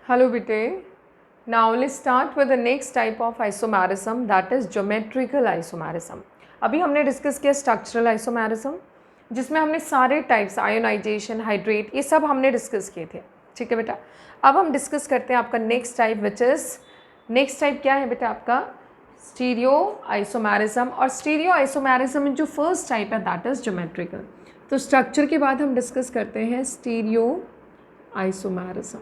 Hello bete. Now let's start with the next type of isomerism, that is geometrical isomerism. अभी हमने discuss किया structural isomerism, जिसमें हमने सारे टाइप्स आयोनाइजेशन, हाइड्रेट, ये सब हमने डिस्कस किए थे. ठीक है बेटा. अब हम डिस्कस करते हैं आपका next type, which is next type क्या है बेटा आपका स्टीरियो आइसोमेरिज्म. और स्टीरियो आइसोमेरिज्म में जो फर्स्ट टाइप है दैट इज़ ज्योमेट्रिकल. तो स्ट्रक्चर के बाद हम डिस्कस करते हैं स्टीरियो आइसोमेरिज्म,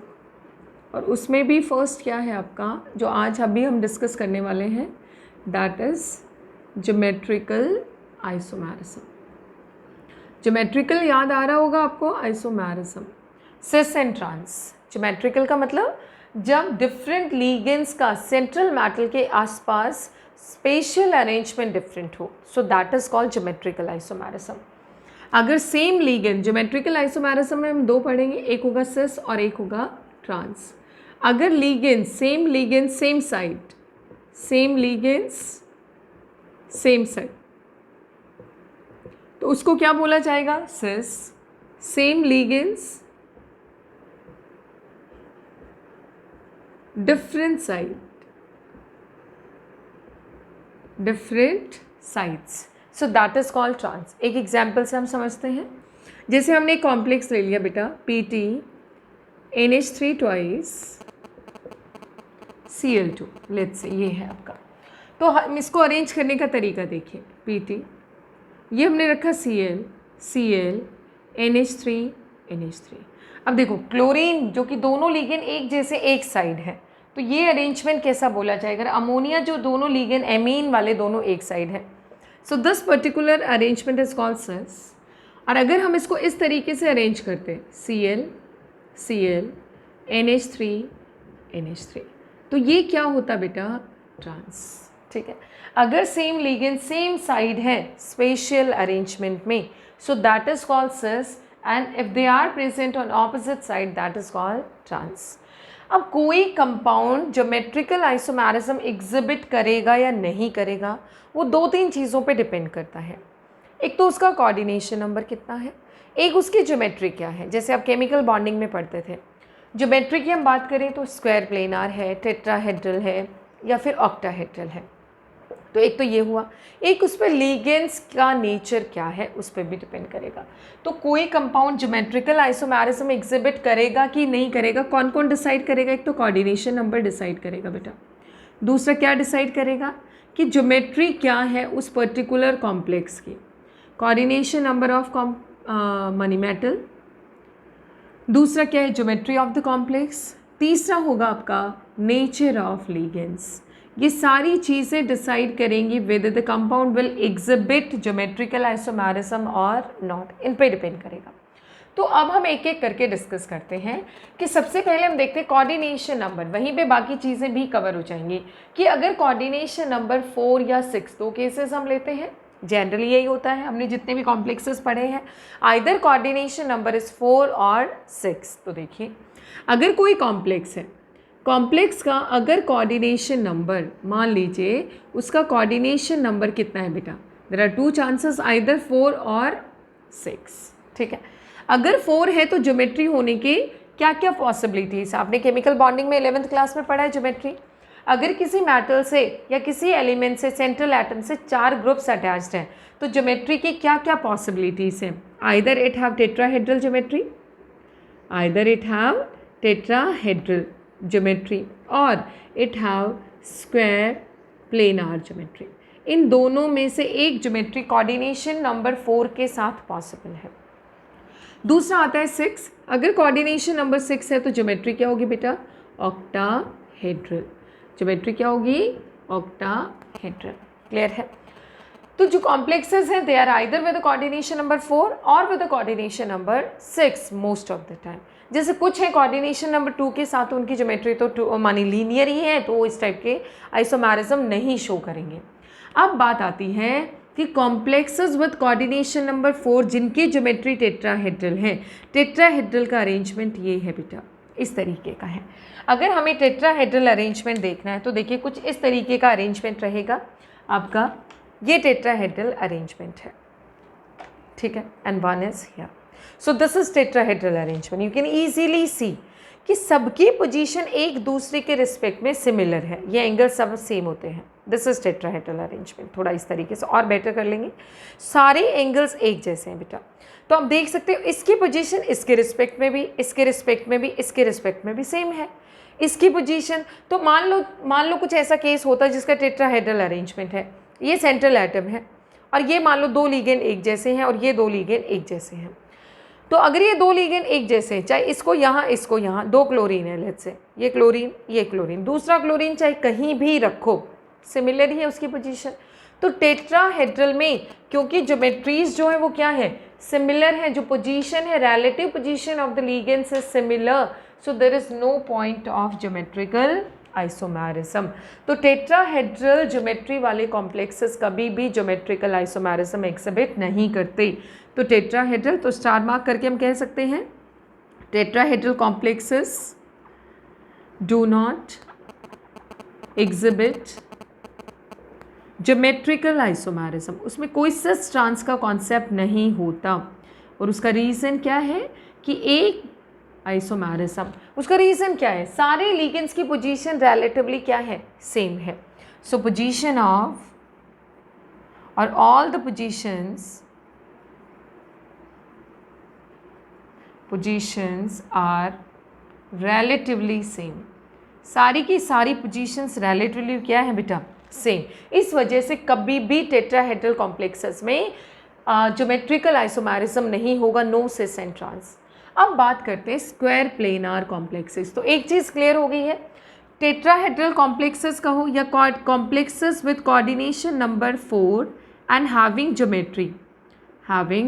और उसमें भी फर्स्ट क्या है आपका जो आज अभी हम डिस्कस करने वाले हैं that is geometrical isomerism. Geometrical याद आ रहा होगा आपको, isomerism cis and trans. Geometrical का मतलब जब डिफरेंट लीगेंड्स का सेंट्रल मेटल के आसपास स्पेशल अरेंजमेंट डिफरेंट हो, so that is called geometrical isomerism. अगर सेम लीगेंड, ज्योमेट्रिकल आइसोमेरिज्म में हम दो पढ़ेंगे, एक होगा सिस और एक होगा ट्रांस. अगर ligands same ligands same side, same ligands same side, तो उसको क्या बोला जाएगा cis. Same ligands different side, different sides, so that is called trans. एक एग्जाम्पल से हम समझते हैं. जैसे हमने एक कॉम्प्लेक्स ले लिया बेटा PT NH3 twice Cl2, let's say ये है आपका. तो हम इसको अरेंज करने का तरीका देखिए. PT ये हमने रखा Cl NH3 NH3. अब देखो क्लोरीन जो कि दोनों लीगेंड एक जैसे एक साइड है, तो ये अरेंजमेंट कैसा बोला जाएगा. अमोनिया जो दोनों लीगेंड एमीन वाले दोनों एक साइड है, so this particular arrangement is called cis. और अगर हम इसको इस तरीके से अरेंज करते Cl NH3 NH3, तो ये क्या होता बेटा ट्रांस. ठीक है. अगर सेम लीगेंड सेम साइड है स्पेशल अरेंजमेंट में, so that is called cis. And if they are present on opposite side that is called trans. अब कोई कंपाउंड ज्योमेट्रिकल आइसोमेरिज्म एग्जिबिट करेगा या नहीं करेगा, वो दो तीन चीज़ों पे डिपेंड करता है. एक तो उसका कोऑर्डिनेशन नंबर कितना है, एक उसकी ज्योमेट्री क्या है. जैसे आप केमिकल बॉन्डिंग में पढ़ते थे, ज्योमेट्री की हम बात करें तो स्क्वायर प्लेनार है, टेट्राहेड्रल है, या फिर ऑक्टाहेड्रल है. तो एक तो ये हुआ. एक उस पर लीगेंड्स का नेचर क्या है उस पर भी डिपेंड करेगा. तो कोई कंपाउंड ज्योमेट्रिकल आइसोमेरिज्म एग्जिबिट करेगा कि नहीं करेगा, कौन कौन डिसाइड करेगा. एक तो कोऑर्डिनेशन नंबर डिसाइड करेगा बेटा. दूसरा क्या डिसाइड करेगा कि ज्योमेट्री क्या है उस पर्टिकुलर कॉम्प्लेक्स की. Coordination number of money metal. दूसरा क्या है ज्योमेट्री ऑफ द कॉम्प्लेक्स. तीसरा होगा आपका नेचर ऑफ लीगेंड्स. ये सारी चीज़ें डिसाइड करेंगी whether the compound will exhibit geometrical isomerism और नॉट. इन पे डिपेंड करेगा. तो अब हम एक एक करके डिस्कस करते हैं कि सबसे पहले हम देखते हैं कोऑर्डिनेशन नंबर. वहीं पे बाकी चीज़ें भी कवर हो जाएंगी कि अगर कोऑर्डिनेशन नंबर 4 या 6, दो केसेस हम लेते हैं. जनरली यही होता है, हमने जितने भी कॉम्प्लेक्सेस पढ़े हैं आइदर कोऑर्डिनेशन नंबर इज़ 4 और 6. तो देखिए अगर कोई कॉम्प्लेक्स है, कॉम्प्लेक्स का अगर कोऑर्डिनेशन नंबर मान लीजिए उसका कोऑर्डिनेशन नंबर कितना है बेटा, देयर आर 2 चांसेस आइदर 4 और 6. ठीक है. अगर 4 है तो ज्योमेट्री होने के क्या क्या पॉसिबिलिटीज़. आपने केमिकल बॉन्डिंग में 11th क्लास में पढ़ा है ज्योमेट्री. अगर किसी मेटल से या किसी एलिमेंट से सेंट्रल एटम से 4 ग्रुप्स अटैच्ड हैं, तो ज्योमेट्री की क्या क्या पॉसिबिलिटीज़ हैं. Either it have tetrahedral geometry, either it have tetrahedral geometry, और it have square planar geometry. इन दोनों में से एक ज्योमेट्री कोऑर्डिनेशन नंबर 4 के साथ पॉसिबल है. दूसरा आता है 6. अगर कोऑर्डिनेशन नंबर 6 है तो ज्योमेट्री क्या होगी बेटा ऑक्टाहेड्रल. ज्योमेट्री क्या होगी ऑक्टाहेड्रल. क्लियर है. तो जो कॉम्प्लेक्सेस हैं they are either with coordination number 4 और with coordination number 6 most of the time. जैसे कुछ है कोऑर्डिनेशन नंबर 2 के साथ उनकी ज्योमेट्री तो मानी लीनियर ही है, तो इस टाइप के आइसोमेरिज्म नहीं शो करेंगे. अब बात आती है कि कॉम्प्लेक्सेस विद कोऑर्डिनेशन नंबर 4 जिनकी ज्योमेट्री टेट्राहेड्रल है, टेट्राहेड्रल का अरेंजमेंट ये है बेटा, इस तरीके का है. अगर हमें टेट्राहेड्रल अरेंजमेंट देखना है तो देखिए कुछ इस तरीके का अरेंजमेंट रहेगा आपका. ये टेट्राहेड्रल अरेंजमेंट है. ठीक है. And one is here. So this is tetrahedral arrangement. You can easily see कि सबकी पोजीशन एक दूसरे के रिस्पेक्ट में सिमिलर है, ये एंगल सब सेम होते हैं। This is tetrahedral arrangement. थोड़ा इस तरीके से और बेटर कर लेंगे, सारे एंगल्स एक जैसे हैं बेटा। तो आप देख सकते हो इसकी पोजीशन इसके रिस्पेक्ट में भी, इसके रिस्पेक्ट में भी, इसके रिस्पेक्ट में भी सेम है इसकी पोजीशन। तो मान लो कुछ ऐसा केस होता है जिसका टेट्राहेड्रल अरेंजमेंट है, ये सेंट्रल एटम है और ये मान लो दो लिगेंड एक जैसे हैं और ये दो लिगेंड एक जैसे हैं। तो अगर ये दो लिगेंड एक जैसे हैं, चाहे इसको यहाँ, दो क्लोरीन है लेट्स से, ये क्लोरीन, दूसरा क्लोरीन चाहे कहीं भी रखो, सिमिलर ही है उसकी पोजीशन। तो टेट्राहेड्रल में क्योंकि ज्योमेट्रीज जो है वो क्या है, सिमिलर है, जो पोजीशन है, relative position of the ligands is similar, so there is no point of geometrical isomerism. तो टेट्राहेड्रल ज्योमेट्री वाले कॉम्प्लेक्सेस कभी भी ज्योमेट्रिकल आइसोमेरिज्म एग्जिबिट नहीं करते। तो टेट्राहेड्रल, तो स्टार मार्क करके हम कह सकते हैं tetrahedral complexes do not exhibit geometrical isomerism, उसमें कोई सच ट्रांस का कॉन्सेप्ट नहीं होता। और उसका रीज़न क्या है कि एक आइसोमेरिज्म, उसका रीज़न क्या है, सारे लिगेंड्स की पोजीशन रिलेटिवली क्या है, सेम है। सो पोजीशन ऑफ और all the positions are relatively same, सारी की सारी पोजीशंस रिलेटिवली क्या है बेटा, सेम। इस वजह से कभी भी टेट्राहेड्रल कॉम्प्लेक्सेस में ज्योमेट्रिकल आइसोमेरिज्म नहीं होगा, नो सिस एंड ट्रांस। अब बात करते हैं स्क्वायर प्लेनार कॉम्प्लेक्सेस। तो एक चीज़ क्लियर हो गई है, टेट्राहेड्रल कॉम्प्लेक्सेस कहो या complexes with coordination number 4 and having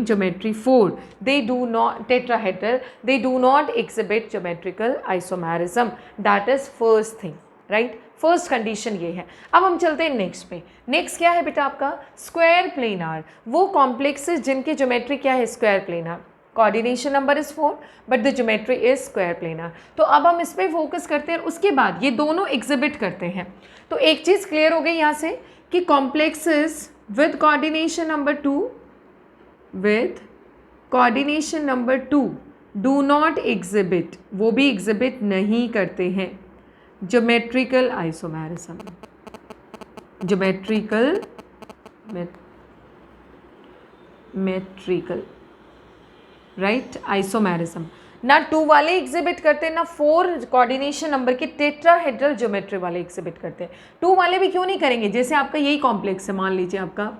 geometry 4, they do not tetrahedral, they do not exhibit geometrical isomerism, that is first thing, right? First condition ये है। अब हम चलते हैं नेक्स्ट पे। नेक्स्ट क्या है बेटा आपका, स्क्वायर प्लेनार, वो कॉम्प्लेक्सेस जिनकी ज्योमेट्री क्या है, square planar, coordination number is 4 but the geometry is square planar. तो अब हम इस पर फोकस करते हैं, उसके बाद ये दोनों एग्जिबिट करते हैं। तो एक चीज़ क्लियर हो गई यहाँ से कि complexes with coordination number 2 do not exhibit, वो भी एग्जिबिट नहीं करते हैं geometrical isomerism, metrical right isomerism. ना 2 वाले एग्जिबिट करते हैं, ना 4 कोऑर्डिनेशन नंबर के टेट्राहेड्रल ज्योमेट्री वाले एग्जिबिट करते हैं। 2 वाले भी क्यों नहीं करेंगे, जैसे आपका यही कॉम्प्लेक्स है, मान लीजिए आपका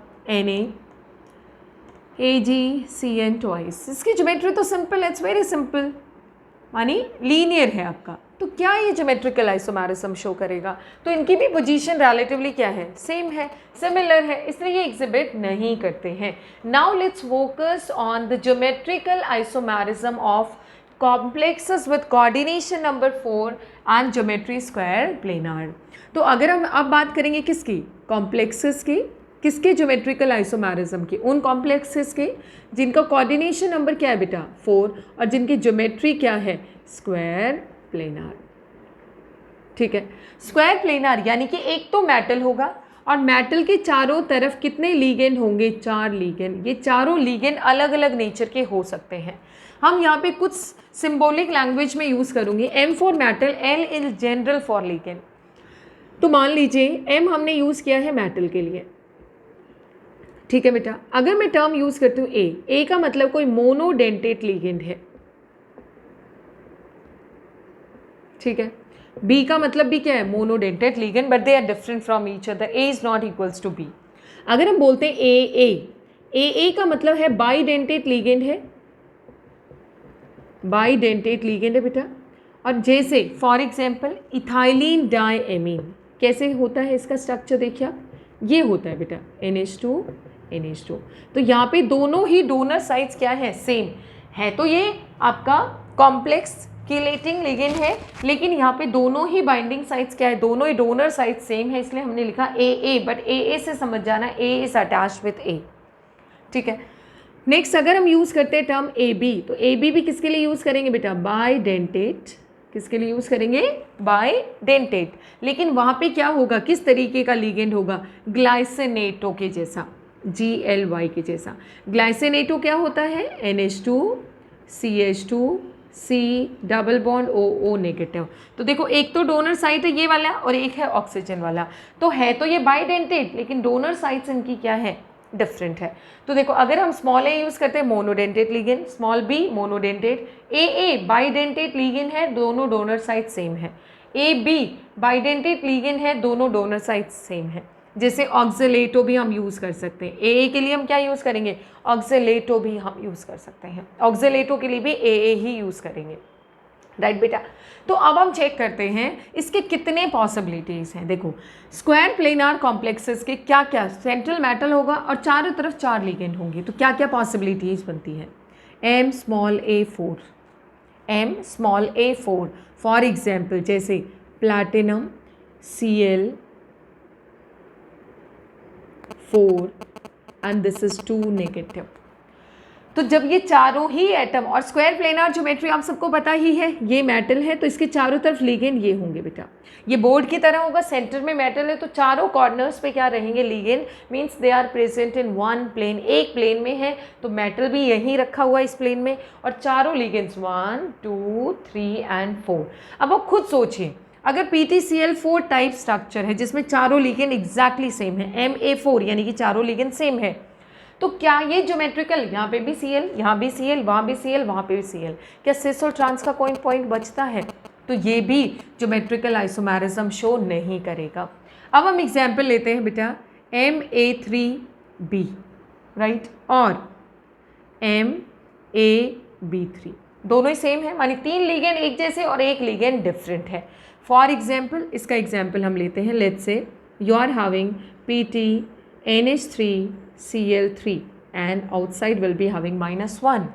NaAgCN ट्वाइस, इसकी ज्योमेट्री तो सिंपल है, इट्स वेरी सिंपल, मानी लीनियर है आपका, तो क्या ये ज्योमेट्रिकल आइसोमेरिज्म शो करेगा। तो इनकी भी पोजीशन रिलेटिवली क्या है, सेम है, सिमिलर है, इसलिए ये एग्जिबिट नहीं करते हैं। Now let's focus on the geometrical isomerism of complexes with coordination number 4 and geometry square planar. तो अगर हम अब बात करेंगे किसकी, कॉम्प्लेक्सेस की, किसके ज्योमेट्रिकल आइसोमेरिज्म के, उन कॉम्प्लेक्सेस के जिनका कोऑर्डिनेशन नंबर क्या है बेटा 4 और जिनकी ज्योमेट्री क्या है स्क्वायर प्लेनार। ठीक है, स्क्वायर प्लेनार यानी कि एक तो मेटल होगा और मेटल के चारों तरफ कितने लीगेंड होंगे, 4 लीगेंड। ये चारों लीगेंड अलग अलग नेचर के हो सकते हैं। हम यहाँ पे कुछ सिंबॉलिक लैंग्वेज में यूज़ करूँगी, M for metal, L is general for ligand. तो मान लीजिए M हमने यूज़ किया है मेटल के लिए, ठीक है बेटा। अगर मैं टर्म यूज़ करती हूँ A का मतलब कोई मोनोडेंटेट लीगेंड है, ठीक है। B का मतलब भी क्या है, monodentate ligand, but they are different from each other, A is not equals to B। अगर हम बोलते हैं AA का मतलब है बाइडेंटेट लीगेंड है, बाइडेंटेट लीगेंड है बेटा। और जैसे फॉर एग्जाम्पल इथाइलिन डाइएमीन, कैसे होता है इसका स्ट्रक्चर देखिए आप, ये होता है बेटा NH2 NH2। तो यहाँ पे दोनों ही डोनर साइड्स क्या है, सेम है। तो ये आपका कॉम्प्लेक्स कीलेटिंग लिगेंड है, लेकिन यहाँ पे दोनों ही बाइंडिंग साइड्स क्या है, दोनों ही डोनर साइड्स सेम है, इसलिए हमने लिखा AA, बट AA से समझ जाना A is attached with A, ठीक है। नेक्स्ट अगर हम यूज़ करते हैं टर्म AB, तो AB भी किसके लिए यूज़ करेंगे बेटा, बाइडेंटेट, किसके लिए यूज़ करेंगे, बाइडेंटेट। लेकिन वहाँ पे क्या होगा, किस तरीके का लीगेंड होगा, ग्लाइसिनेटो के जैसा, GLY के जैसा। ग्लाइसिनेटो क्या होता है, NH2 CH2 C double bond O negative. तो देखो एक तो डोनर साइड है ये वाला और एक है ऑक्सीजन वाला, तो है तो ये बाइडेंटेट लेकिन डोनर साइड्स इनकी क्या है, डिफरेंट है। तो देखो अगर हम स्मॉल a यूज़ करते हैं monodentate ligand, small b monodentate, A bidentate ligand है, दोनों डोनर साइड सेम है, AB बाइडेंटेट लिगेंड है, दोनों डोनर साइड सेम है। जैसे ऑक्सीलेटो भी हम यूज़ कर सकते हैं, AA के लिए हम क्या यूज़ करेंगे, ऑक्सीलेटो भी हम यूज़ कर सकते हैं, ऑक्सीलेटो के लिए भी AA ही यूज़ करेंगे, राइट बेटा। तो अब हम चेक करते हैं इसके कितने पॉसिबिलिटीज़ हैं। देखो स्क्वायर प्लेनार कॉम्प्लेक्सेस के क्या क्या, सेंट्रल मेटल होगा और चारों तरफ 4 लिगेंड होंगे, तो क्या क्या पॉसिबिलिटीज़ बनती है। M small a 4 for example जैसे platinum Cl 4 and this is 2 negative. तो जब ये चारों ही एटम, और स्क्वायर प्लेनार ज्योमेट्री आप सबको पता ही है, ये मेटल है तो इसके चारों तरफ लिगेंड ये होंगे बेटा, ये बोर्ड की तरह होगा, सेंटर में मेटल है तो चारों कॉर्नर्स पे क्या रहेंगे, ligand, means they are present in one plane, एक प्लेन में है तो मेटल भी यहीं रखा हुआ है इस प्लेन में, और चारों लिगेंड्स 1 2 3 एंड 4। अब आप खुद सोचिए अगर PtCl4 टाइप स्ट्रक्चर है जिसमें चारों लिगेंड एग्जैक्टली सेम है, Ma4 यानी कि चारों लिगेंड सेम है, तो क्या ये ज्योमेट्रिकल, यहाँ पे भी Cl, यहाँ भी Cl, वहाँ भी Cl, वहाँ पे भी Cl, क्या सिस और ट्रांस का कोई पॉइंट बचता है, तो ये भी ज्योमेट्रिकल आइसोमेरिज्म शो नहीं करेगा। अब हम एग्जाम्पल लेते हैं बेटा Ma3b, राइट, और Ma-B3, दोनों ही सेम है, मानी 3 लिगेंड एक जैसे और एक लिगेंड डिफरेंट है। फॉर एग्जाम्पल इसका एग्जाम्पल हम लेते हैं, let's say you are having PtNH3Cl3 and outside will be having -1।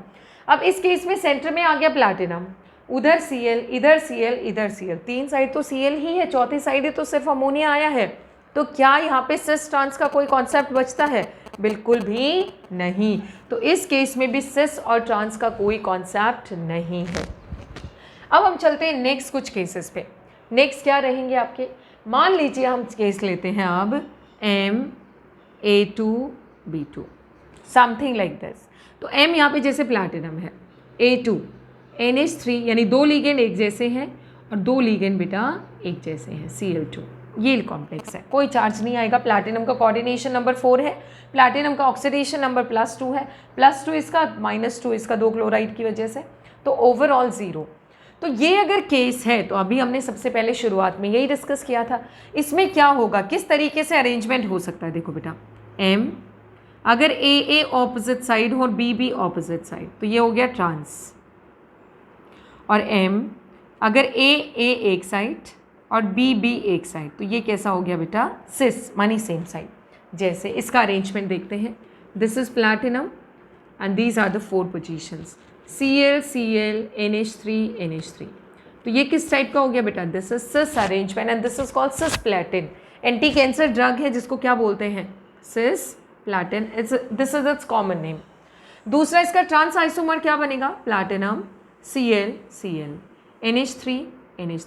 अब इस केस में सेंटर में आ गया प्लैटिनम, उधर Cl, इधर Cl, इधर Cl, 3 साइड तो Cl ही है, चौथी साइड तो सिर्फ अमोनिया आया है, तो क्या यहाँ पे सिस ट्रांस का कोई कॉन्सेप्ट बचता है, बिल्कुल भी नहीं। तो इस केस में भी सिस और ट्रांस का कोई कॉन्सेप्ट नहीं है। अब हम चलते हैं नेक्स्ट कुछ केसेस पे। नेक्स्ट क्या रहेंगे आपके, मान लीजिए हम केस लेते हैं अब Ma2B2 समथिंग लाइक दिस। तो M यहाँ पे जैसे प्लैटिनम है, A2 NH3 यानी 2 लिगेंड एक जैसे हैं और 2 लिगेंड बेटा एक जैसे हैं, Cl2, ये कॉम्प्लेक्स है, कोई चार्ज नहीं आएगा। प्लैटिनम का कोऑर्डिनेशन नंबर 4 है, प्लैटिनम का ऑक्सीडेशन नंबर +2 है, +2 इसका -2 इसका 2 क्लोराइड की वजह से, तो ओवरऑल 0। तो ये अगर केस है तो अभी हमने सबसे पहले शुरुआत में यही डिस्कस किया था, इसमें क्या होगा, किस तरीके से अरेंजमेंट हो सकता है। देखो बेटा M अगर A ऑपोजिट साइड हो और B ऑपोजिट साइड तो ये हो गया ट्रांस, और M अगर A एक साइड और B एक साइड तो ये कैसा हो गया बेटा, सिस, मानी सेम साइड। जैसे इसका अरेंजमेंट देखते हैं, this is platinum and these are the 4 positions, Cl NH3 तो ये किस टाइप का हो गया बेटा, this is cis arrangement and this is called cisplatin. Anticancer drug है जिसको क्या बोलते हैं, cisplatin, this is its common name. दूसरा इसका ट्रांस आइसोमर क्या बनेगा, प्लैटिनम Cl NH3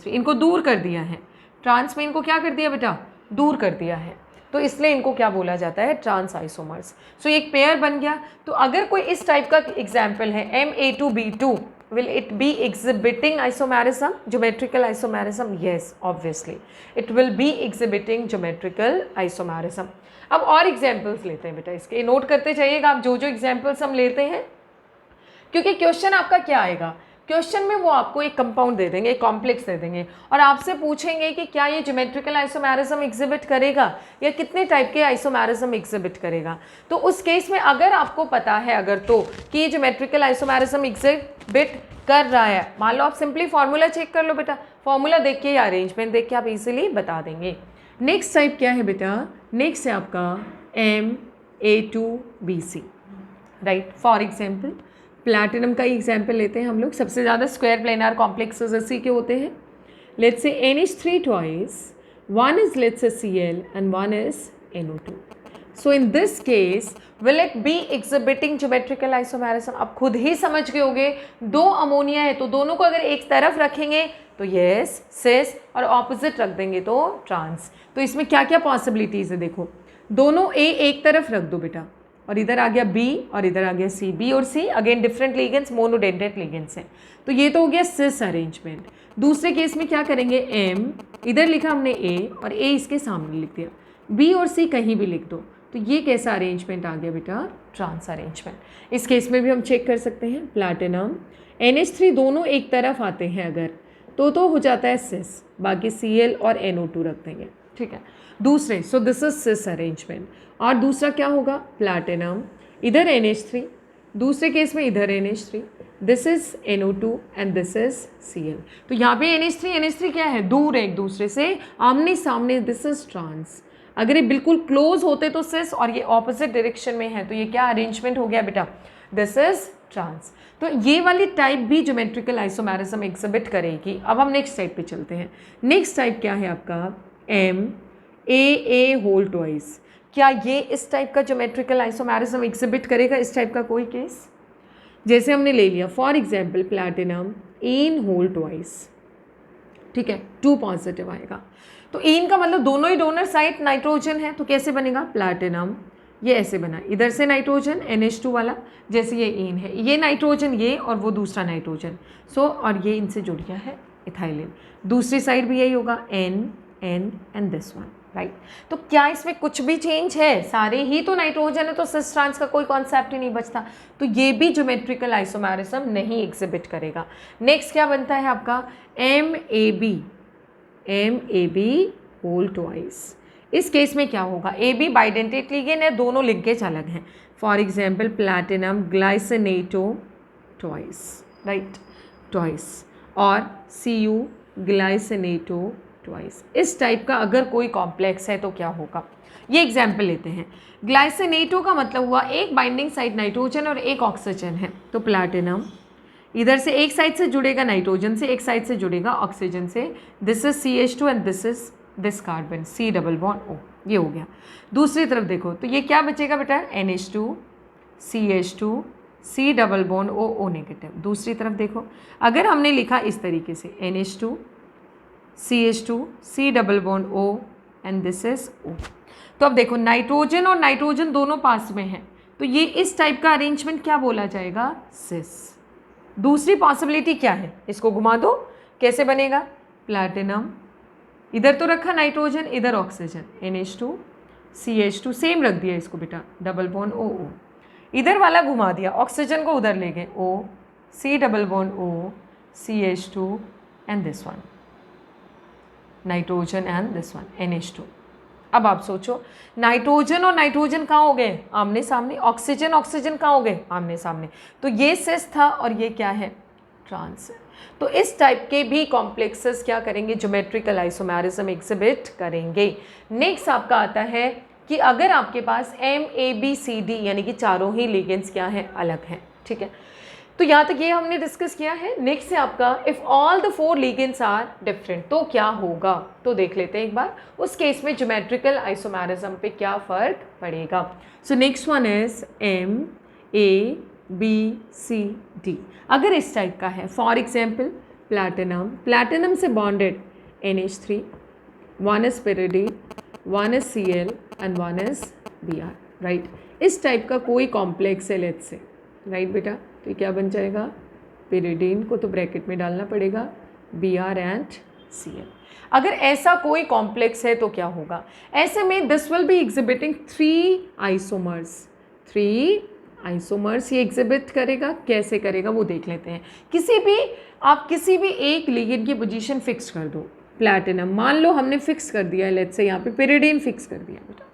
इनको दूर कर दिया है, ट्रांस में इनको क्या कर दिया बेटा, दूर कर दिया है, तो इसलिए इनको क्या बोला जाता है, ट्रांस आइसोमर्स। सो एक पेयर बन गया। तो अगर कोई इस टाइप का एग्जाम्पल है Ma2B2, will it be exhibiting isomerism, geometrical isomerism? Yes, obviously it will be exhibiting geometrical isomerism। अब और एग्जाम्पल्स लेते हैं बेटा, इसके नोट करते जाइएगा आप जो जो एग्जाम्पल्स हम लेते हैं, क्योंकि क्वेश्चन आपका क्या आएगा, क्वेश्चन में वो आपको एक कंपाउंड दे देंगे, एक कॉम्प्लेक्स दे देंगे और आपसे पूछेंगे कि क्या ये ज्योमेट्रिकल आइसोमेरिज्म एग्जिबिट करेगा या कितने टाइप के आइसोमेरिज्म एग्जिबिट करेगा। तो उस केस में अगर आपको पता है अगर तो कि ये ज्योमेट्रिकल आइसोमेरिज्म एग्जिबिट कर रहा है, मान लो आप सिंपली फार्मूला चेक कर लो बेटा, फार्मूला देख के या अरेंजमेंट देख के आप इजीली बता देंगे। नेक्स्ट टाइप क्या है बेटा, नेक्स्ट है आपका Ma2BC, right. For example platinum का ही एग्जाम्पल लेते हैं हम लोग, सबसे ज़्यादा स्क्वायर प्लेनार कॉम्प्लेक्सेस इसी के होते हैं। लेट्स से NH3 twice, one is let's say Cl and one is NO2. So in this case will it be exhibiting geometrical isomerism? आप खुद ही समझ गए होंगे, 2 अमोनिया है तो दोनों को अगर एक तरफ रखेंगे तो यस सिस और ऑपोजिट रख देंगे तो ट्रांस। तो इसमें क्या क्या पॉसिबिलिटीज़ है, देखो दोनों A एक तरफ रख दो बेटा, और इधर आ गया B और इधर आ गया C। B और C again different ligands, monodentate ligands हैं। तो ये तो हो गया सिस अरेंजमेंट। दूसरे केस में क्या करेंगे, M इधर लिखा हमने A और A इसके सामने लिख दिया, B और C कहीं भी लिख दो। तो ये कैसा अरेंजमेंट आ गया बेटा, ट्रांस अरेंजमेंट। इस केस में भी हम चेक कर सकते हैं, प्लैटिनम NH3 दोनों एक तरफ आते हैं अगर तो हो जाता है सिस, बाकी Cl और NO2 रख देंगे, ठीक है। दूसरे, सो दिस इज सिस अरेंजमेंट। और दूसरा क्या होगा, प्लैटिनम इधर NH3, दूसरे केस में इधर NH3, this is NO2 and this is Cl। तो यहाँ पे NH3 क्या है, दूर है एक दूसरे से, आमने सामने, दिस इज ट्रांस। अगर ये बिल्कुल क्लोज होते तो सिस और ये ऑपोजिट डायरेक्शन में है तो ये क्या अरेंजमेंट हो गया बेटा, दिस इज ट्रांस। तो ये वाली टाइप भी ज्योमेट्रिकल आइसोमेरिज्म एग्जिबिट करेगी। अब हम नेक्स्ट टाइप पे चलते हैं। नेक्स्ट टाइप क्या है आपका, MAA होल ट्वाइस। क्या ये इस टाइप का ज्योमेट्रिकल आइसोमेरिज्म एग्जिबिट करेगा, इस टाइप का कोई केस? जैसे हमने ले लिया for example platinum en whole twice, ठीक है, 2 पॉजिटिव आएगा। तो इन का मतलब दोनों ही डोनर साइड नाइट्रोजन है, तो कैसे बनेगा, प्लैटिनम ये ऐसे बना, इधर से नाइट्रोजन NH2 वाला, जैसे ये इन है, ये नाइट्रोजन ये और वो दूसरा नाइट्रोजन, सो और ये इनसे जुड़ गया है इथाइलिन। दूसरी साइड भी यही होगा, N and this one, right. तो क्या इसमें कुछ भी चेंज है, सारे ही तो नाइट्रोजन है, तो सिस ट्रांस का कोई कॉन्सेप्ट ही नहीं बचता। तो ये भी ज्योमेट्रिकल आइसोमेरिज्म नहीं एग्जिबिट करेगा। नेक्स्ट क्या बनता है आपका, MAB होल ट्वाइस। इस केस में क्या होगा, AB बाइडेंटेट लिगेंड है, दोनों लिंकेज अलग हैं। For example platinum glycinato twice, right, twice, और Cu ग्लाइसिनेटो ट्वाइस। इस टाइप का अगर कोई कॉम्प्लेक्स है तो क्या होगा, ये एग्जाम्पल लेते हैं। ग्लाइसिनेटो का मतलब हुआ एक बाइंडिंग साइड नाइट्रोजन और एक ऑक्सीजन है, तो प्लैटिनम इधर से एक साइड से जुड़ेगा नाइट्रोजन से, एक साइड से जुड़ेगा ऑक्सीजन से, this is CH2 and this is this carbon C double bond O, ये हो गया। दूसरी तरफ देखो तो ये क्या बचेगा बेटा, NH2 CH2 C double bond O negative. दूसरी तरफ देखो, अगर हमने लिखा इस तरीके से NH2 CH2 C double bond O and this is O, तो अब देखो नाइट्रोजन और नाइट्रोजन दोनों पास में हैं, तो ये इस टाइप का अरेंजमेंट क्या बोला जाएगा, सिस। दूसरी पॉसिबिलिटी क्या है, इसको घुमा दो, कैसे बनेगा, प्लैटिनम इधर तो रखा नाइट्रोजन, इधर ऑक्सीजन, NH2 CH2 सेम रख दिया इसको बेटा, डबल बॉन्ड O, इधर वाला घुमा दिया, ऑक्सीजन को उधर ले गए, O C double bond O CH2 and this one nitrogen and this one NH2। अब आप सोचो, नाइट्रोजन और नाइट्रोजन कहाँ हो गए, आमने सामने, ऑक्सीजन ऑक्सीजन कहाँ हो गए, आमने सामने। तो ये सिस था और ये क्या है, ट्रांस है। तो इस टाइप के भी कॉम्प्लेक्सेस क्या करेंगे, ज्योमेट्रिकल आइसोमेरिज्म एग्जिबिट करेंगे। नेक्स्ट आपका आता है कि अगर आपके पास MABCD यानी कि चारों ही लिगेंड्स क्या हैं, अलग हैं, ठीक है। तो यहाँ तक ये हमने डिस्कस किया है। नेक्स्ट है आपका if all the 4 ligands are different, तो क्या होगा, तो देख लेते हैं एक बार। उस केस में ज्योमेट्रिकल आइसोमेरिज्म पे क्या फ़र्क पड़ेगा। So next one is MABCD। अगर इस टाइप का है, फॉर एग्जाम्पल प्लैटिनम से bonded NH3, one is pyridine, one is Cl and one is Br, right. इस टाइप का कोई कॉम्प्लेक्स है लेट्स से, राइट बेटा, तो ये क्या बन जाएगा, pyridine को तो ब्रैकेट में डालना पड़ेगा, Br एंड Cl। अगर ऐसा कोई कॉम्प्लेक्स है तो क्या होगा, ऐसे में this will be exhibiting 3 isomers ये एग्जिबिट करेगा। कैसे करेगा वो देख लेते हैं। आप किसी भी एक लिगेंड की पोजीशन फिक्स कर दो। प्लैटिनम मान लो हमने फिक्स कर दिया है, लेट्स से यहाँ पे pyridine फिक्स कर दिया बेटा।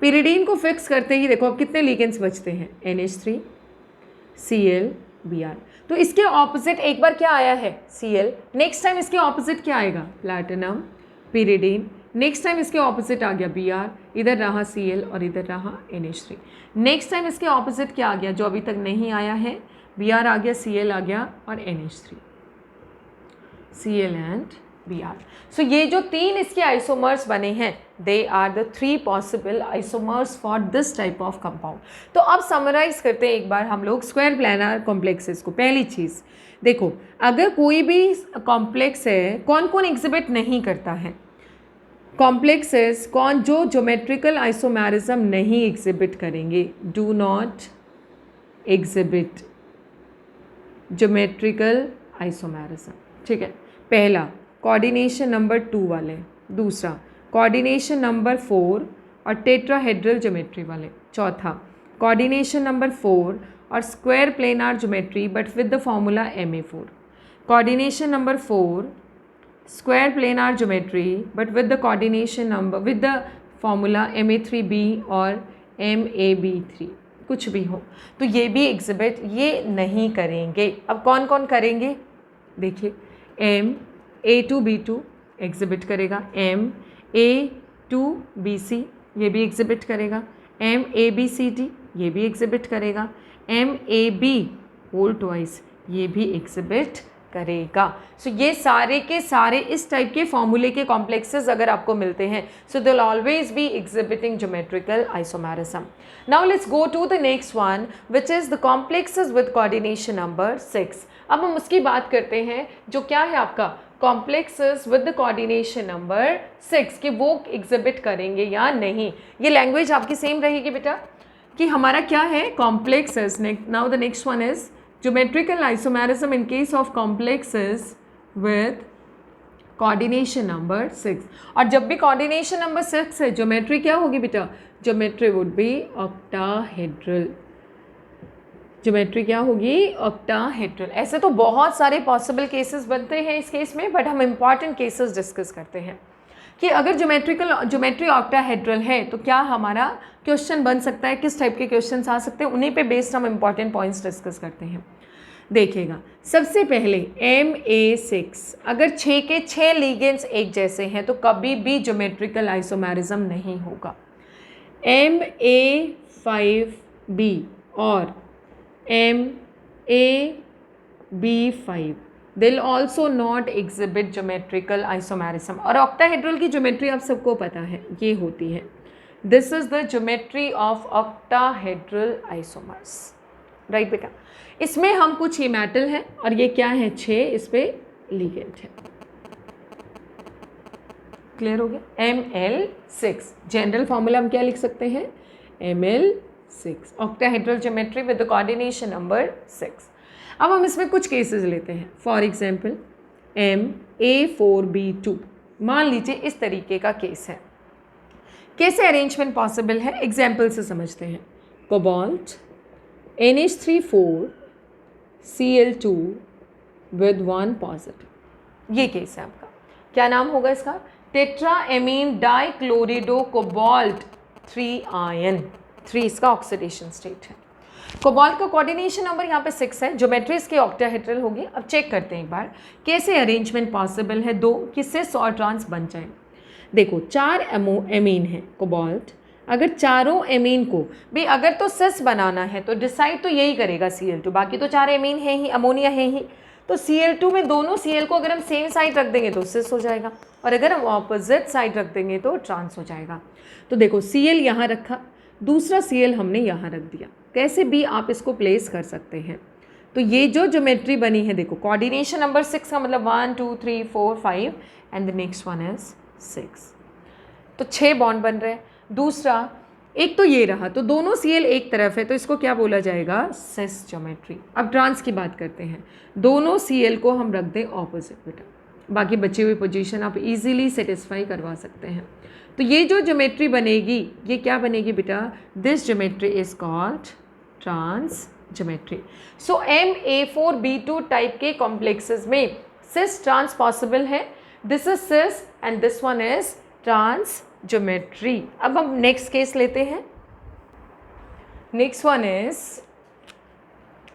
pyridine को फिक्स करते ही देखो अब कितने लिगेंड्स बचते हैं, NH3 Cl Br। तो इसके ऑपोजिट एक बार क्या आया है, Cl, नेक्स्ट टाइम इसके ऑपोजिट क्या आएगा, प्लैटिनम pyridine, नेक्स्ट टाइम इसके ऑपोजिट आ गया Br, इधर रहा Cl और इधर रहा NH3। नेक्स्ट टाइम इसके ऑपोजिट क्या आ गया, जो अभी तक नहीं आया है, Br आ गया, Cl आ गया और NH3, Cl एंड Br। सो ये जो 3 इसके आइसोमर्स बने हैं, they are the 3 possible isomers for this type of compound. तो अब समराइज करते हैं एक बार हम लोग स्क्वायर प्लानर कॉम्प्लेक्सेस को। पहली चीज़ देखो, अगर कोई भी कॉम्प्लेक्स है, कौन कौन एग्जिबिट नहीं करता है, कॉम्प्लेक्सेस कौन जो ज्योमेट्रिकल आइसोमेरिज्म नहीं एग्जिबिट करेंगे, do not exhibit geometrical isomerism. ठीक है, पहला कोऑर्डिनेशन नंबर 2 वाले, दूसरा कोऑर्डिनेशन नंबर 4 और टेट्राहेड्रल ज्योमेट्री वाले, चौथा कोऑर्डिनेशन नंबर 4 और square planar geometry but with the formula MA4, coordination number 4 square planar geometry but with the coordination number with the formula MA3B और MAB3, कुछ भी हो तो ये भी एग्जिबिट ये नहीं करेंगे। अब कौन कौन करेंगे देखिए, MA2B2 एग्जिबिट करेगा, MA2BC ये भी एग्जिबिट करेगा, MABCD ये भी एग्जिबिट करेगा, MAB होल ट्वाइस ये भी एग्जिबिट करेगा। सो ये सारे के सारे इस टाइप के फॉर्मूले के कॉम्प्लेक्सेस अगर आपको मिलते हैं, so they will always be exhibiting geometrical isomerism. Now let's go to the next one which is the complexes with coordination number 6। अब हम उसकी बात करते हैं जो क्या है आपका complexes with the coordination number 6 कि वो एग्जिबिट करेंगे या नहीं। ये लैंग्वेज आपकी सेम रहेगी बेटा कि हमारा क्या है complexes. Now the next one is geometrical isomerism in case of complexes with coordination number 6। और जब भी कोऑर्डिनेशन नंबर 6 है ज्योमेट्री क्या होगी बेटा, geometry would be octahedral. Geometry क्या होगी ऑक्टाहेड्रल। ऐसे तो बहुत सारे पॉसिबल केसेस बनते हैं इस केस में, बट हम इंपॉर्टेंट केसेस डिस्कस करते हैं कि अगर ज्योमेट्री ऑक्टाहेड्रल है तो क्या हमारा क्वेश्चन बन सकता है, किस टाइप के क्वेश्चंस आ सकते हैं, उन्हीं पे बेस्ड हम इंपॉर्टेंट पॉइंट्स डिस्कस करते हैं। देखिएगा सबसे पहले MA6 अगर 6 के 6 लीगेंड्स एक जैसे हैं तो कभी भी ज्योमेट्रिकल आइसोमेरिज्म नहीं होगा। MA5B और MAB5 दिल also not exhibit geometrical isomerism. और ऑक्टाहेड्रल की ज्योमेट्री आप सबको पता है ये होती है, this is the geometry of octahedral isomers, right बेटा। इसमें हम कुछ ये मेटल है और ये क्या है 6 इस पे लिगेंड है। क्लियर हो गया। ML6 जनरल फॉर्मूला हम क्या लिख सकते हैं, ML6 octahedral geometry with the coordination number 6। अब हम इसमें कुछ केसेस लेते हैं। फॉर एग्जाम्पल MA4B2 मान लीजिए इस तरीके का केस है। कैसे अरेंजमेंट पॉसिबल है एग्जाम्पल से समझते हैं। Cobalt NH3 4Cl2 with 1 positive, ये केस है आपका। क्या नाम होगा इसका, टेट्राएमीन डाइक्लोरिडो कोबाल्ट 3 आयन। 3 इसका ऑक्सीडेशन स्टेट है। कोबाल्ट का कोऑर्डिनेशन नंबर यहाँ पे 6 है, ज्योमेट्री इसकी ऑक्टाहेड्रल होगी। अब चेक करते हैं एक बार कैसे अरेंजमेंट पॉसिबल है दो कि सिस और ट्रांस बन जाए। देखो 4 एमीन है कोबाल्ट, अगर चारों एमीन को भी अगर तो सिस बनाना है तो डिसाइड तो यही करेगा Cl2, बाकी तो 4 एमीन है ही, अमोनिया है ही, तो Cl2 में दोनों Cl को अगर हम सेम साइड रख देंगे तो सिस हो जाएगा और अगर हम ऑपोजिट साइड रख देंगे तो ट्रांस हो जाएगा। तो देखो Cl यहाँ रखा, दूसरा Cl हमने यहाँ रख दिया, कैसे भी आप इसको प्लेस कर सकते हैं। तो ये जो ज्योमेट्री बनी है देखो कोऑर्डिनेशन नंबर 6 का मतलब 1 2 3 4 5 and the next one is 6, तो 6 बॉन्ड बन रहे हैं। दूसरा एक तो ये रहा, तो दोनों Cl एक तरफ है तो इसको क्या बोला जाएगा, सिस ज्योमेट्री। अब ट्रांस की बात करते हैं, दोनों Cl को हम रख दें ऑपोजिट बेटा, बाकी बची हुई पोजीशन आप इजीली सेटिस्फाई करवा सकते हैं। तो ये जो ज्योमेट्री बनेगी ये क्या बनेगी बेटा, this geometry is called trans geometry. So MA4B2 type के कॉम्प्लेक्सेस में सिस ट्रांस पॉसिबल है, this is cis and this one is trans geometry. अब हम नेक्स्ट केस लेते हैं। Next one is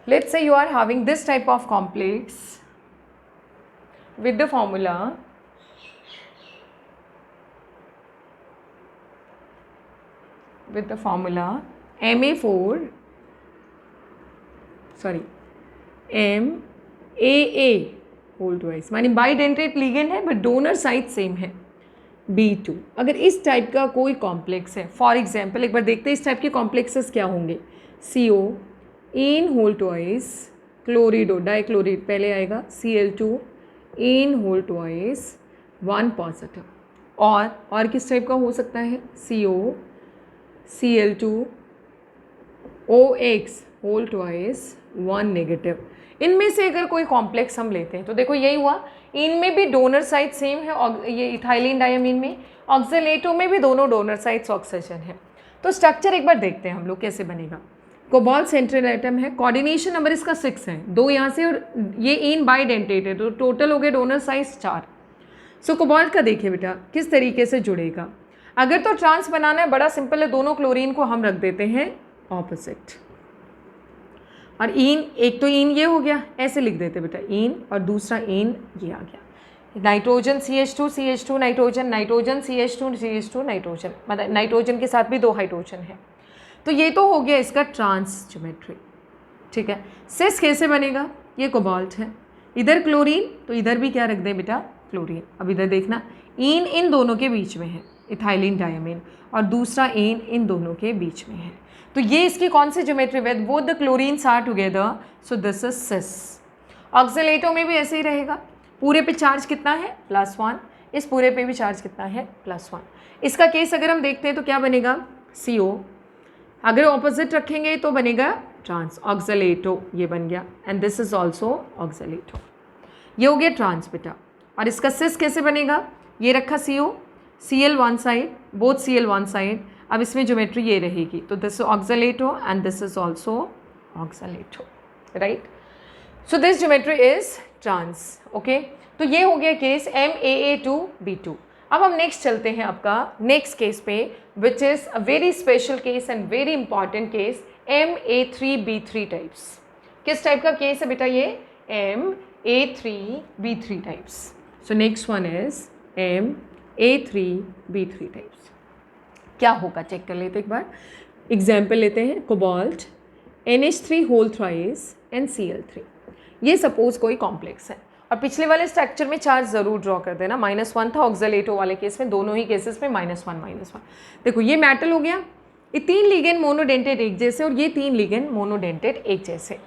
let's say you are having this type of complex with the formula MAA whole twice, मानी bidentate ligand है but donor side same है B2। अगर इस type का कोई कॉम्प्लेक्स है, फॉर एग्जाम्पल एक बार देखते हैं इस टाइप के कॉम्प्लेक्सेस क्या होंगे। CO इन होल ट्वाइस क्लोरिडो डाइक्लोरिड पहले आएगा, Cl2 इन होल ट्वाइस 1 पॉजिटिव, और किस टाइप का हो सकता है, CO Cl2 OX whole twice 1 negative. इनमें से अगर कोई कॉम्प्लेक्स हम लेते हैं तो देखो यही हुआ, इनमें भी डोनर साइड सेम है, ये इथाइलिन डायमीन में, ऑक्सलेटो में भी दोनों डोनर साइड्स ऑक्सीजन है। तो स्ट्रक्चर एक बार देखते हैं हम लोग कैसे बनेगा। कोबाल्ट सेंट्रल एटम है, कोऑर्डिनेशन नंबर इसका 6 है, 2 यहाँ से और ये इन बाइडेंटेट है, तो टोटल हो गए डोनर साइज 4। सो कोबाल्ट का देखिए बेटा किस तरीके से जुड़ेगा। अगर तो ट्रांस बनाना है बड़ा सिंपल है, दोनों क्लोरीन को हम रख देते हैं ऑपोजिट, और इन, एक तो इन ये हो गया, ऐसे लिख देते बेटा इन, और दूसरा इन ये आ गया, nitrogen CH2 nitrogen, nitrogen CH2 nitrogen, मतलब नाइट्रोजन के साथ भी 2 हाइड्रोजन है। तो ये तो हो गया इसका ट्रांस ज्योमेट्री। ठीक है, सिस कैसे बनेगा, ये कोबाल्ट है, इधर क्लोरीन तो इधर भी क्या रख दें बेटा क्लोरीन। अब इधर देखना, इन दोनों के बीच में है इथाइलिन डायमीन, और दूसरा इन दोनों के बीच में है। तो ये इसकी कौन सी geometry, with both the chlorines are together, so this is cis. Oxalato में भी ऐसे ही रहेगा, पूरे पे चार्ज कितना है +1, इस पूरे पे भी चार्ज कितना है +1। इसका केस अगर हम देखते हैं तो क्या बनेगा CO, अगर ऑपोजिट रखेंगे तो बनेगा ट्रांस, ऑक्सीलेटो ये बन गया, एंड दिस इज ऑल्सो ऑक्सीलेटो, ये हो गया ट्रांस बेटा। और इसका सिस कैसे बनेगा, ये रखा CO, Cl one side, both Cl one side, अब इसमें ज्योमेट्री ये रहेगी, तो this oxalato and this is also oxalato, right. So this geometry is trans, okay. तो ये हो गया केस MAA2B2। अब हम नेक्स्ट चलते हैं आपका नेक्स्ट केस पे, which is a very special case and very important case, MA3B3 types. किस टाइप का केस है बेटा ये, MA3B3 types. So next one is MA3B3 types. क्या होगा चेक कर लेते एक बार, एग्जाम्पल लेते हैं, cobalt NH3 whole thrice and Cl3। ये सपोज कोई कॉम्प्लेक्स है, और पिछले वाले स्ट्रक्चर में चार्ज जरूर ड्रॉ कर देना, -1 था ऑक्सीलेटो वाले केस में, दोनों ही केसेस में -1 देखो ये मेटल हो गया, ये 3 लिगेंड मोनोडेंटेट एक जैसे, और ये 3 लिगेंड मोनोडेंटेट एक जैसे।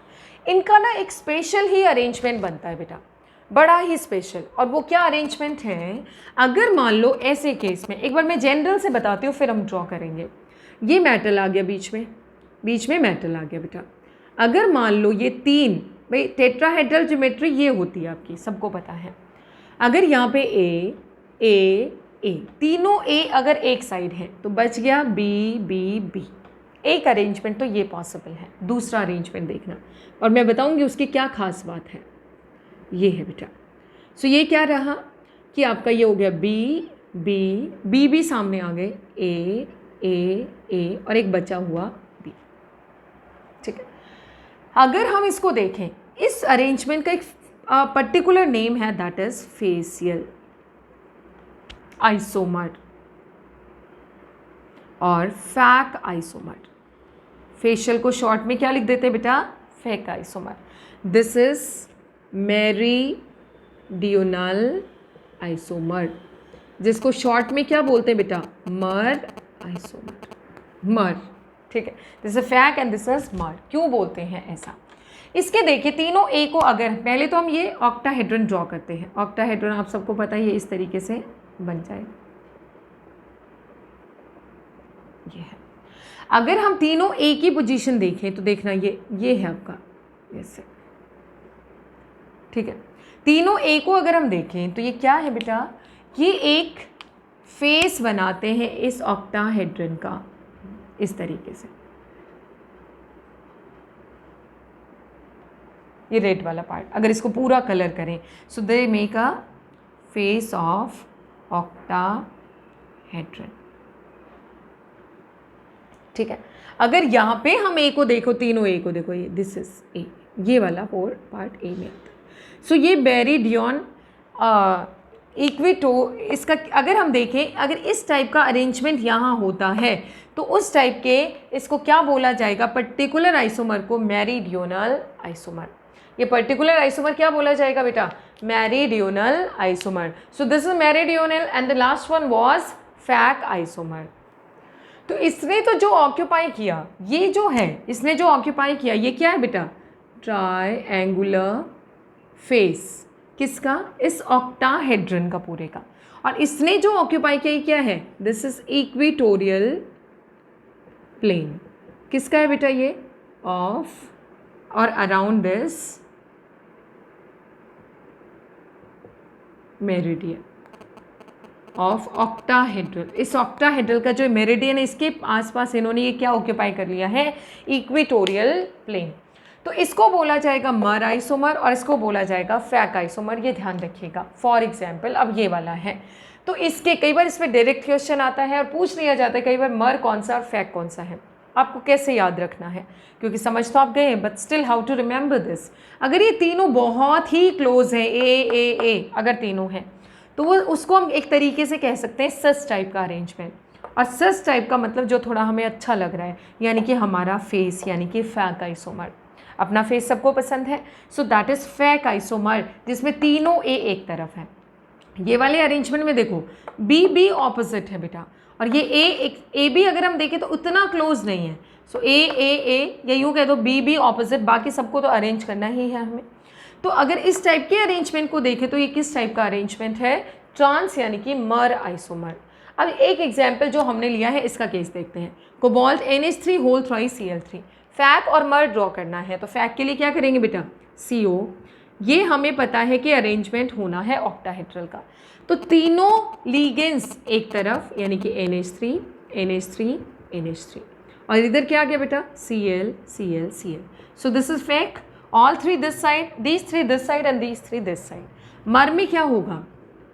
इनका ना एक स्पेशल ही अरेंजमेंट बनता है बेटा, बड़ा ही स्पेशल। और वो क्या अरेंजमेंट है, अगर मान लो ऐसे केस में, एक बार मैं जनरल से बताती हूँ फिर हम ड्रॉ करेंगे। ये मेटल आ गया बीच में मेटल आ गया बेटा। अगर मान लो ये 3, भाई टेट्राहेड्रल ज्योमेट्री ये होती है आपकी, सबको पता है। अगर यहाँ पे A तीनों A अगर एक साइड है तो बच गया B। एक अरेंजमेंट तो ये पॉसिबल है, दूसरा अरेंजमेंट देखना, और मैं बताऊंगी उसकी क्या खास बात है। ये है बेटा, सो ये क्या रहा कि आपका ये हो गया B सामने आ गए, A और एक बचा हुआ B। ठीक है, अगर हम इसको देखें, इस अरेंजमेंट का एक पर्टिकुलर नेम है, दैट इज फेसियल आइसोमर और फैक आइसोमर। फेशियल को शॉर्ट में क्या लिख देते हैं बेटा, फैक आइसोमर। दिस इज मेरीडियोनल आइसोमर, जिसको शॉर्ट में क्या बोलते हैं बेटा, मर आइसोमर, मर। ठीक है, this is fac and this is मर। क्यों बोलते हैं ऐसा, इसके देखिए तीनों A को, अगर पहले तो हम ये ऑक्टाहेड्रन ड्रॉ करते हैं, ऑक्टाहेड्रन आप सबको पता है ये इस तरीके से बन जाए, ये है। अगर हम तीनों A की पोजीशन देखें तो देखना ये है आपका ऐसे, ठीक है। तीनों A को अगर हम देखें तो ये क्या है बेटा, ये एक फेस बनाते हैं इस ऑक्टाहेड्रन का, इस तरीके से। ये रेड वाला पार्ट, अगर इसको पूरा कलर करें, so they make a face of octahedron. ठीक है, अगर यहाँ पे हम A को देखो, तीनों A को देखो, ये दिस इज A, ये वाला पार्ट A में आता है। सो ये बेरिडियन इक्विटो, इसका अगर हम देखें, अगर इस टाइप का अरेंजमेंट यहाँ होता है तो उस टाइप के इसको क्या बोला जाएगा, पर्टिकुलर आइसोमर को मेरीडियोनल आइसोमर। ये पर्टिकुलर आइसोमर क्या बोला जाएगा बेटा, meridional isomer. So this is meridional and the last one was fac isomer. तो इसने तो जो ऑक्यूपाई किया, ये जो है इसने जो ऑक्यूपाई किया, ये क्या है बेटा, ट्रायंगुलर फेस, किसका, इस ऑक्टाहेड्रन का पूरे का। और इसने जो ऑक्यूपाई किया क्या है, दिस इज इक्वेटोरियल प्लेन। किसका है बेटा ये, ऑफ और around this meridian of octahedral. इस ऑक्टाहेड्रल का जो मेरिडियन है इसके आसपास इन्होंने ये क्या ऑक्यूपाई कर लिया है, इक्वेटोरियल प्लेन। तो इसको बोला जाएगा मर आइसोमर और इसको बोला जाएगा फैक आइसोमर, ये ध्यान रखिएगा। फॉर एग्जाम्पल अब ये वाला है, तो इसके कई बार इसमें डायरेक्ट क्वेश्चन आता है और पूछ लिया जाता है कई बार मर कौन सा और फैक कौन सा है, आपको कैसे याद रखना है, क्योंकि समझ तो आप गए but still how to remember this. अगर ये तीनों बहुत ही क्लोज हैं, ए अगर तीनों हैं तो वो उसको हम एक तरीके से कह सकते हैं सस टाइप का अरेंजमेंट। और सस टाइप का मतलब जो थोड़ा हमें अच्छा लग रहा है, यानी कि हमारा फेस, यानी कि फैक आइसोमर। अपना फेस सबको पसंद है, सो दैट इज़ फैक आइसोमर जिसमें तीनों ए एक तरफ है। ये वाले अरेंजमेंट में देखो बी बी ऑपोजिट है बेटा, और ये ए बी अगर हम देखें तो उतना क्लोज नहीं है। सो ए या यूँ कह दो बी बी ऑपोजिट, बाकी सबको तो अरेंज करना ही है हमें। तो अगर इस टाइप के अरेंजमेंट को देखें तो ये किस टाइप का अरेंजमेंट है, ट्रांस यानी कि मर आइसोमर। अब एक एग्जाम्पल जो हमने लिया है इसका केस देखते हैं। Cobalt NH3 whole thrice Cl3, फैक और मर ड्रॉ करना है, तो फैक के लिए क्या करेंगे बेटा, CO। ये हमें पता है कि अरेंजमेंट होना है ऑक्टाहेड्रल का, तो तीनों लीगेंस एक तरफ यानी कि NH3 NH3 NH3, और इधर क्या आ गया बेटा Cl Cl Cl। So this is fake, all three this side, these three this side and these three this side. मर में क्या होगा,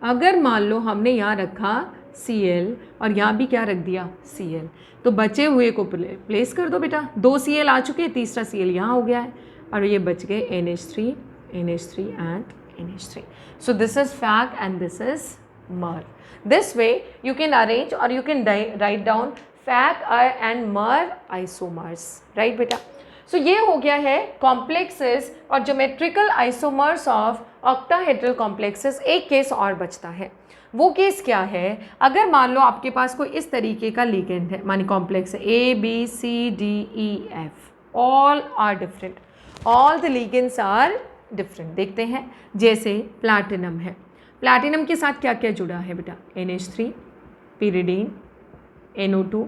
अगर मान लो हमने यहाँ रखा Cl और यहाँ भी क्या रख दिया Cl, तो बचे हुए को प्लेस कर दो बेटा। 2 Cl आ चुके हैं, तीसरा Cl यहाँ हो गया है और ये बच गए NH3 NH3 and NH3। So this is fac and this is mer. This way you can arrange और you can write down fac and mer isomers, right बेटा। सो ये हो गया है कॉम्प्लेक्सेस और geometrical isomers of octahedral complexes. एक case और बचता है, वो केस क्या है, अगर मान लो आपके पास कोई इस तरीके का लिगेंड है, मानी कॉम्प्लेक्स है ABCDEF, all are different, all the ligands are different. देखते हैं, जैसे प्लैटिनम है, प्लैटिनम के साथ क्या क्या जुड़ा है बेटा, NH3, pyridine, NO2,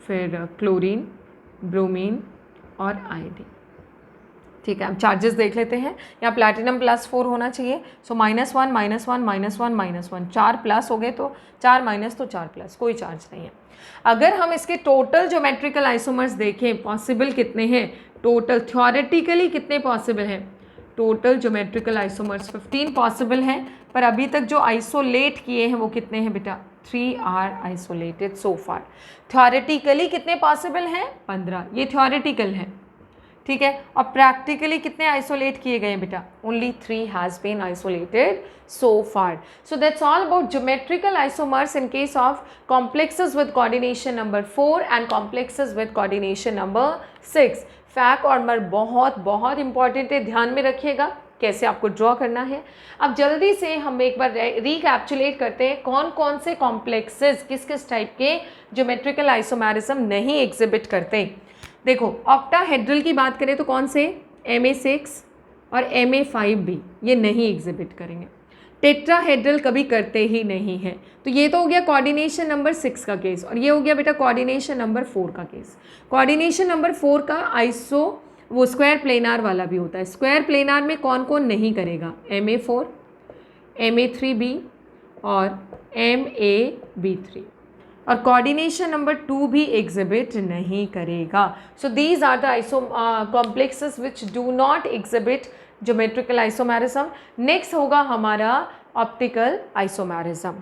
फिर क्लोरीन, ब्रोमीन और आयोडीन। ठीक है, अब चार्जेस देख लेते हैं। यहाँ प्लैटिनम +4 होना चाहिए, सो -1 -1 -1 -1, 4 प्लस हो गए तो 4 माइनस तो 4 प्लस, कोई चार्ज नहीं है। अगर हम इसके टोटल ज्योमेट्रिकल आइसोमर्स देखें, पॉसिबल कितने हैं, टोटल थ्योरेटिकली कितने पॉसिबल हैं, टोटल ज्योमेट्रिकल आइसोमर्स 15 पॉसिबल हैं, पर अभी तक जो आइसोलेट किए हैं वो कितने हैं बेटा, 3 are isolated so far. Theoretically कितने पॉसिबल हैं, 15, ये थ्योरेटिकल है, ठीक है। और प्रैक्टिकली कितने आइसोलेट किए गए हैं बेटा, only 3 has been isolated so far. So that's all about geometrical isomers in case of complexes with coordination number 4 and complexes with coordination number 6. फैक और मर बहुत बहुत इंपॉर्टेंट है, ध्यान में रखिएगा कैसे आपको ड्रॉ करना है। अब जल्दी से हम एक बार रिकैप्चुलेट करते हैं कौन कौन से कॉम्प्लेक्सेस किस किस टाइप के ज्योमेट्रिकल आइसोमेरिज्म नहीं एग्जिबिट करते। देखो ऑक्टाहेड्रल की बात करें तो कौन से, Ma6 और Ma5B ये नहीं एग्जिबिट करेंगे। टेट्राहेड्रल कभी करते ही नहीं है। तो ये तो हो गया कोऑर्डिनेशन नंबर 6 का केस, और ये हो गया बेटा कोऑर्डिनेशन नंबर 4 का केस। कोऑर्डिनेशन नंबर 4 का आइसो वो स्क्वायर प्लेनार वाला भी होता है। स्क्वायर प्लेनार में कौन कौन नहीं करेगा, Ma4, Ma3B और MaB3, और कोऑर्डिनेशन नंबर 2 भी एग्जिबिट नहीं करेगा। So these are the iso complexes which do not exhibit geometrical isomerism. Next होगा हमारा ऑप्टिकल आइसोमेरिज्म।